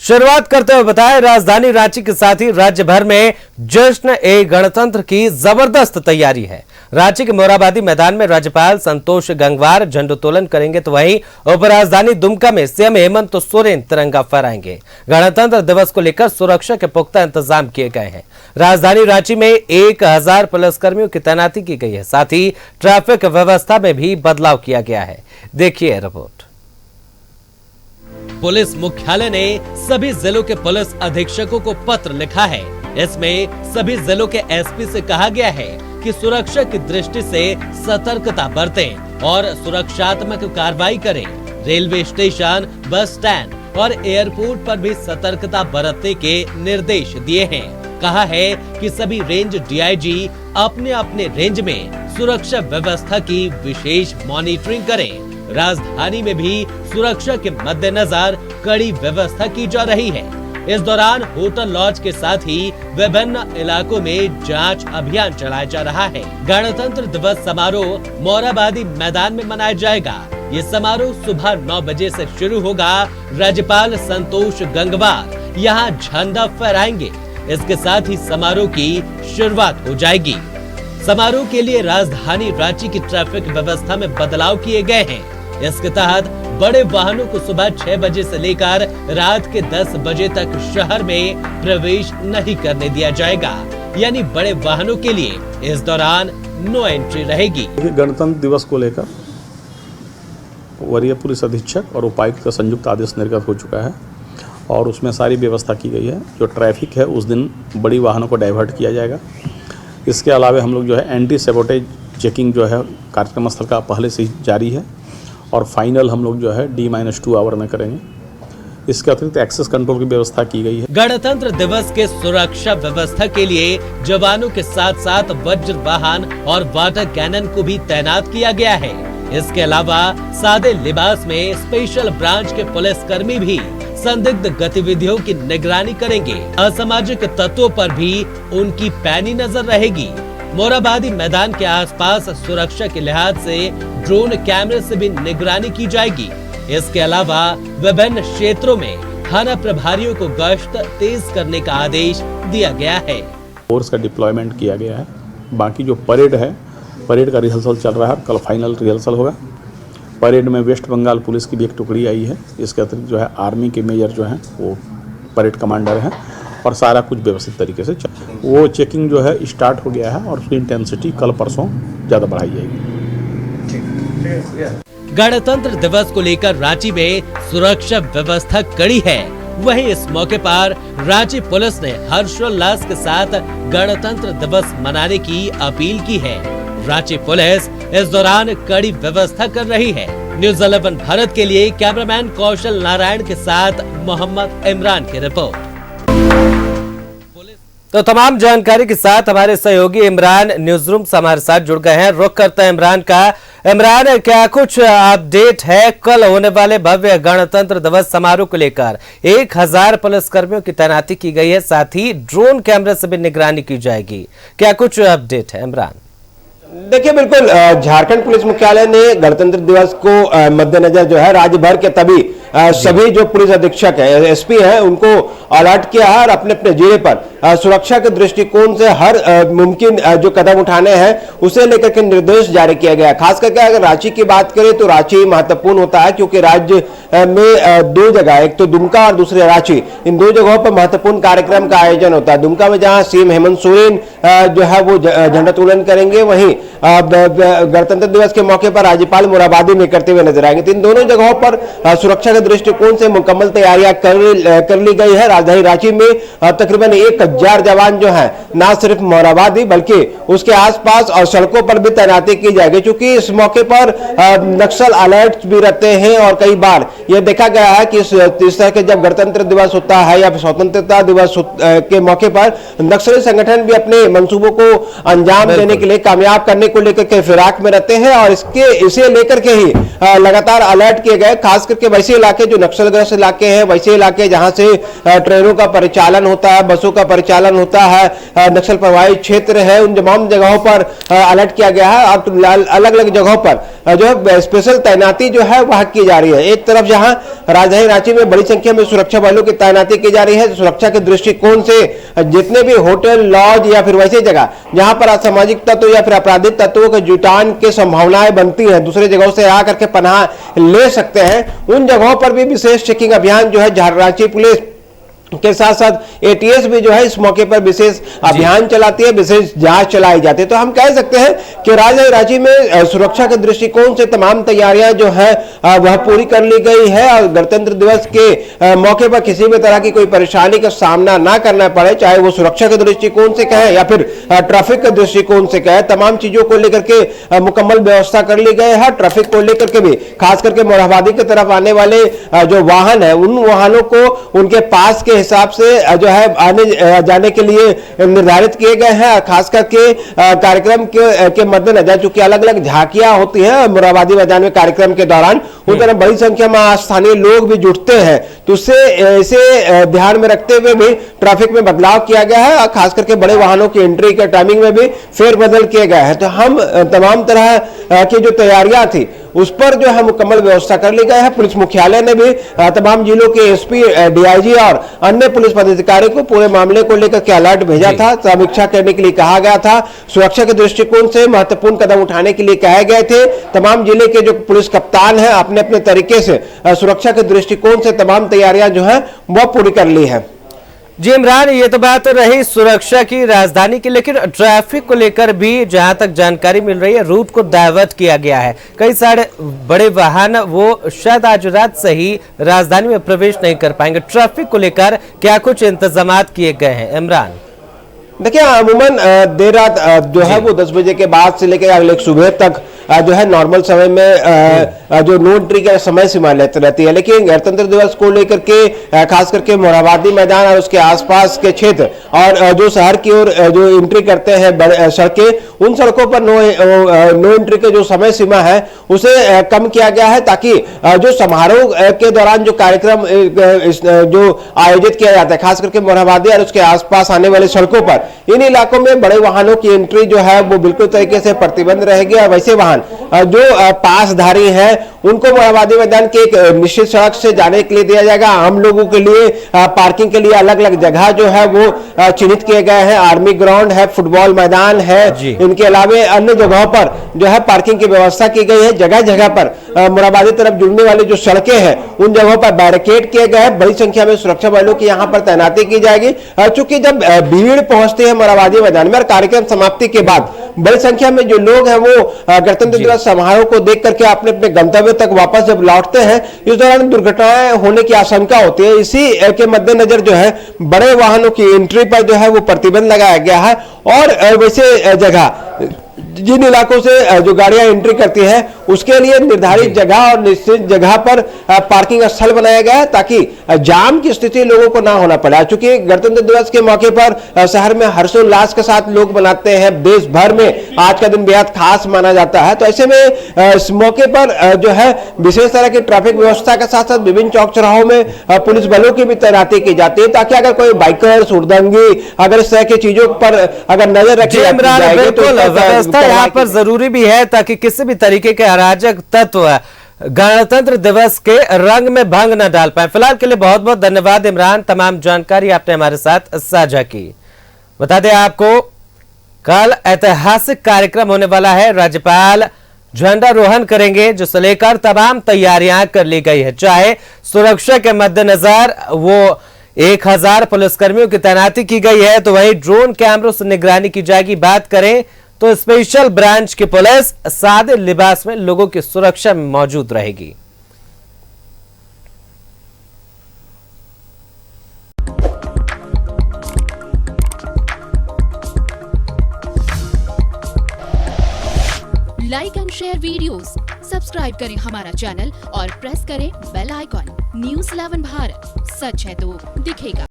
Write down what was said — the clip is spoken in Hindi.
शुरुआत करते हुए बताया, राजधानी रांची के साथ ही राज्य भर में जश्न ए गणतंत्र की जबरदस्त तैयारी है। रांची के मोरहाबादी मैदान में राज्यपाल संतोष गंगवार झंडोत्तोलन करेंगे, तो वहीं उपराजधानी दुमका में सीएम हेमंत सोरेन तिरंगा फहराएंगे। गणतंत्र दिवस को लेकर सुरक्षा के पुख्ता इंतजाम किए गए हैं। राजधानी रांची में 1000 पुलिसकर्मियों की तैनाती की गई है। साथ ही ट्रैफिक व्यवस्था में भी बदलाव किया गया है। देखिए रिपोर्ट। पुलिस मुख्यालय ने सभी जिलों के पुलिस अधीक्षकों को पत्र लिखा है। इसमें सभी जिलों के एसपी से कहा गया है कि सुरक्षा की दृष्टि से सतर्कता बरतें और सुरक्षात्मक कार्रवाई करें। रेलवे स्टेशन, बस स्टैंड और एयरपोर्ट पर भी सतर्कता बरतने के निर्देश दिए हैं। कहा है कि सभी रेंज डीआईजी अपने अपने रेंज में सुरक्षा व्यवस्था की विशेष मॉनिटरिंग करें। राजधानी में भी सुरक्षा के मद्देनजर कड़ी व्यवस्था की जा रही है। इस दौरान होटल लॉज के साथ ही विभिन्न इलाकों में जांच अभियान चलाया जा रहा है। गणतंत्र दिवस समारोह मोरहाबादी मैदान में मनाया जाएगा। ये समारोह सुबह 9 बजे से शुरू होगा। राज्यपाल संतोष गंगवार यहाँ झंडा फहराएंगे। इसके साथ ही समारोह की शुरुआत हो जाएगी। समारोह के लिए राजधानी रांची की ट्रैफिक व्यवस्था में बदलाव किए गए हैं। इसके तहत बड़े वाहनों को सुबह 6 बजे से लेकर रात के 10 बजे तक शहर में प्रवेश नहीं करने दिया जाएगा। यानी बड़े वाहनों के लिए इस दौरान नो एंट्री रहेगी। गणतंत्र दिवस को लेकर वरीय पुलिस अधीक्षक और उपायुक्त का संयुक्त आदेश निर्गत हो चुका है और उसमें सारी व्यवस्था की गई है। जो ट्रैफिक है उस दिन बड़ी वाहनों को डाइवर्ट किया जाएगा। इसके अलावा हम लोग जो है एंटी सैबोटेज चेकिंग जो है कार्यक्रम स्थल का पहले से ही जारी है और फाइनल हम लोग जो है D-2 आवर में करेंगे। इसके अतिरिक्त एक्सेस कंट्रोल की व्यवस्था की गई है। गणतंत्र दिवस के सुरक्षा व्यवस्था के लिए जवानों के साथ साथ वज्र वाहन और वाटर कैनन को भी तैनात किया गया है। इसके अलावा सादे लिबास में स्पेशल ब्रांच के पुलिसकर्मी भी संदिग्ध गतिविधियों की निगरानी करेंगे। असामाजिक तत्वों पर भी उनकी पैनी नजर रहेगी। मोरहाबादी मैदान के आसपास सुरक्षा के लिहाज से ड्रोन कैमरे से भी निगरानी की जाएगी। इसके अलावा विभिन्न क्षेत्रों में थाना प्रभारियों को गश्त तेज करने का आदेश दिया गया है। फोर्स का डिप्लॉयमेंट किया गया है। बाकी जो परेड है, परेड का रिहर्सल चल रहा है। कल फाइनल रिहर्सल होगा। परेड में वेस्ट बंगाल पुलिस की भी एक टुकड़ी आई है। इसके अतिरिक्त जो है आर्मी के मेजर जो हैं वो परेड कमांडर हैं और सारा कुछ व्यवस्थित तरीके से वो चेकिंग जो है स्टार्ट हो गया है और उसकी इंटेंसिटी कल परसों ज़्यादा बढ़ाई जाएगी। गणतंत्र दिवस को लेकर रांची में सुरक्षा व्यवस्था कड़ी है। वहीं इस मौके पर रांची पुलिस ने हर्षोल्लास के साथ गणतंत्र दिवस मनाने की अपील की है। रांची पुलिस इस दौरान कड़ी व्यवस्था कर रही है। न्यूज़ 11 भारत के लिए कैमरामैन कौशल नारायण के साथ मोहम्मद इमरान की रिपोर्ट। तो तमाम जानकारी के साथ हमारे सहयोगी इमरान न्यूज रूम से हमारे साथ जुड़ गए हैं। रुख करते हैं इमरान का। इमरान, क्या कुछ अपडेट है कल होने वाले भव्य गणतंत्र दिवस समारोह को लेकर? 1000 पुलिसकर्मियों की तैनाती की गई है, साथ ही ड्रोन कैमरे से भी निगरानी की जाएगी। क्या कुछ अपडेट है इमरान? देखिए, बिल्कुल झारखंड पुलिस मुख्यालय ने गणतंत्र दिवस को मद्देनजर जो है राज्य भर के सभी जो पुलिस अधीक्षक है, एसपी हैं, उनको अलर्ट किया है और अपने अपने जिले पर सुरक्षा के दृष्टिकोण से हर मुमकिन जो कदम उठाने हैं उसे लेकर के निर्देश जारी किया गया। खास करके अगर रांची की बात करें तो रांची महत्वपूर्ण होता है क्योंकि राज्य में 2 जगह, एक तो दुमका और दूसरे रांची, इन 2 जगहों पर महत्वपूर्ण कार्यक्रम का आयोजन होता है। दुमका में जहां सीएम हेमंत सोरेन जो है वो झंडोत्तोलन करेंगे, वहीं गणतंत्र दिवस के मौके पर राज्यपाल मोरहाबादी में करते हुए नजर आएंगे। तो इन दोनों जगहों पर सुरक्षा के दृष्टिकोण से मुकम्मल तैयारियां कर ली गई है। राजधानी रांची में तकरीबन 1000 जवान जो है न सिर्फ मोरहाबादी बल्कि उसके आसपास और सड़कों पर भी तैनाती की जाएगी, क्योंकि इस मौके पर नक्सल अलर्ट भी रहते हैं और कई बार यह देखा गया है कि इस तरह के जब गणतंत्र दिवस होता है या स्वतंत्रता दिवस के मौके पर नक्सली संगठन भी अपने मंसूबों को अंजाम देने के लिए, कामयाब करने को लेकर के फिराक में रहते हैं और इसे लेकर के ही लगातार अलर्ट किए गए। खास करके वैसे इलाके जो नक्सलग्रस्त इलाके हैं, वैसे इलाके जहां से ट्रेनों का परिचालन होता है, बसों का परिचालन होता है, नक्सल प्रभावित क्षेत्र है, उन तमाम जगहों पर अलर्ट किया गया है। अब अलग अलग जगहों पर जो है स्पेशल तैनाती जो है वह की जा रही है। एक तरफ जहां राजधानी रांची में बड़ी संख्या में सुरक्षा बलों की तैनाती की जा रही है, सुरक्षा के दृष्टिकोण से जितने भी होटल, लॉज या फिर वैसे जगह जहां पर असामाजिक तत्व या फिर आपराधिक तत्वों के जुटान की संभावनाएं बनती हैं, दूसरे जगहों से आकर के पनाह ले सकते हैं, उन जगहों पर भी विशेष चेकिंग अभियान जो है रांची पुलिस के साथ साथ एटीएस भी जो है इस मौके पर विशेष अभियान चलाती है, विशेष जांच चलाई जाती है। तो हम कह सकते हैं कि राजधानी रांची में सुरक्षा के दृष्टिकोण से तमाम तैयारियां जो है वह पूरी कर ली गई है और गणतंत्र दिवस के मौके पर किसी भी तरह की कोई परेशानी का सामना ना करना पड़े, चाहे वो सुरक्षा के दृष्टिकोण से कहे या फिर ट्रैफिक के दृष्टिकोण से कहे, तमाम चीजों को लेकर के मुकम्मल व्यवस्था कर ली गई है। ट्रैफिक को लेकर के भी खास करके मोरहाबादी की तरफ आने वाले जो वाहन है, उन वाहनों को उनके पास के हिसाब से जो है आने जाने के लिए निर्धारित किए गए हैं। खास करके कार्यक्रम के मद्देनजर चूंकि अलग अलग झांकियां होती हैं मोरहाबादी मैदान में कार्यक्रम के दौरान, उस तरह बड़ी संख्या में स्थानीय लोग भी जुटते हैं, तो उससे इसे ध्यान में रखते हुए भी ट्रैफिक में बदलाव किया गया है और खास करके बड़े वाहनों की एंट्री के टाइमिंग में भी फेरबदल किए गए हैं। तो हम तमाम तरह की जो तैयारियां थी उस पर जो है मुकम्मल व्यवस्था कर ली गई है। पुलिस मुख्यालय ने भी तमाम जिलों के एसपी, डीआईजी और अन्य पुलिस पदाधिकारी को पूरे मामले को लेकर के अलर्ट भेजा था, समीक्षा करने के लिए कहा गया था, सुरक्षा के दृष्टिकोण से महत्वपूर्ण कदम उठाने के लिए कहे गए थे। तमाम जिले के जो पुलिस कप्तान हैं अपने अपने तरीके से सुरक्षा के दृष्टिकोण से तमाम तैयारियां जो है वह पूरी कर ली है। जी इमरान, ये तो बात रही सुरक्षा की राजधानी की, लेकिन ट्रैफिक को लेकर भी जहां तक जानकारी मिल रही है रूट को डाइवर्ट किया गया है। कई सारे बड़े वाहन वो शायद आज रात से ही राजधानी में प्रवेश नहीं कर पाएंगे। ट्रैफिक को लेकर क्या कुछ इंतजामात किए गए हैं इमरान? देखिए अमूमन देर रात जो है वो 10 बजे के बाद से लेकर अगले सुबह तक जो है नॉर्मल समय में जो नो एंट्री का समय सीमा रहती है, लेकिन गणतंत्र दिवस को लेकर के खास करके मोरहाबादी मैदान और उसके आसपास के क्षेत्र और जो शहर की ओर जो एंट्री करते हैं सड़कें, उन सड़कों पर नो एंट्री के जो समय सीमा है उसे कम किया गया है, ताकि जो समारोह के दौरान जो कार्यक्रम जो आयोजित किया जाता है खास करके मोरहाबादी और उसके आसपास आने वाली सड़कों पर, इन इलाकों में बड़े वाहनों की एंट्री जो है वो बिल्कुल तरीके से प्रतिबंध रहेगी और वैसे वाहन जो पासधारी हैं उनको मोरहाबादी मैदान के एक निश्चित सड़क से जाने के लिए दिया जाएगा। आम लोगों के लिए पार्किंग के लिए अलग अलग जगह जो है वो चिन्हित किए गए हैं, आर्मी ग्राउंड है, फुटबॉल मैदान है, इनके अलावे अन्य जगहों पर जो है पार्किंग की व्यवस्था की गई है। जगह जगह पर मोरहाबादी तरफ जुड़ने वाली जो सड़कें हैं उन जगहों पर बैरिकेड किए गए हैं, बड़ी संख्या में सुरक्षा बलों की यहाँ पर तैनाती की जाएगी। चूंकि जब भीड़ पहुंचती है मोरहाबादी मैदान में और कार्यक्रम समाप्ति के बाद बड़ी संख्या में जो लोग हैं वो गणतंत्र दिवस समारोह को देख करके अपने अपने गंतव्य तक वापस जब लौटते हैं, इस दौरान दुर्घटनाएं होने की आशंका होती है। इसी के मद्देनजर जो है बड़े वाहनों की एंट्री पर जो है वो प्रतिबंध लगाया गया है और वैसे जगह जिन इलाकों से जो गाड़ियां एंट्री करती हैं उसके लिए निर्धारित जगह और निश्चित जगह पर पार्किंग स्थल बनाया गया है, ताकि जाम की स्थिति लोगों को ना होना पड़े। चूंकि गणतंत्र दिवस के मौके पर शहर में हर्षोल्लास के साथ लोग मनाते हैं, देश भर में आज का दिन बेहद खास माना जाता है, तो ऐसे में इस मौके पर जो है विशेष तरह की ट्रैफिक व्यवस्था के साथ साथ विभिन्न चौक चौराहों में पुलिस बलों की भी तैनाती की जाती है, ताकि अगर कोई बाइकर्स, हुड़दंगी, अगर इस तरह की चीजों पर अगर नजर रखी जाएगी तो व्यवस्था यहाँ पर जरूरी भी है, ताकि किसी भी तरीके के अराजक तत्व गणतंत्र दिवस के रंग में भंग न डाल पाए। फिलहाल के लिए बहुत बहुत धन्यवाद इमरान, तमाम जानकारी आपने हमारे साथ साझा की। बता दें आपको कल ऐतिहासिक कार्यक्रम होने वाला है, राज्यपाल झंडारोहण करेंगे, जिसे लेकर तमाम तैयारियां कर ली गई है। चाहे सुरक्षा के मद्देनजर वो 1000 पुलिसकर्मियों की तैनाती की गई है, तो वही ड्रोन कैमरों से निगरानी की जाएगी। बात करें तो स्पेशल ब्रांच की पुलिस सादे लिबास में लोगों की सुरक्षा में मौजूद रहेगी। Like and share videos, subscribe करें हमारा चैनल और प्रेस करें बेल आइकॉन। न्यूज़ 11 भारत, सच है तो दिखेगा।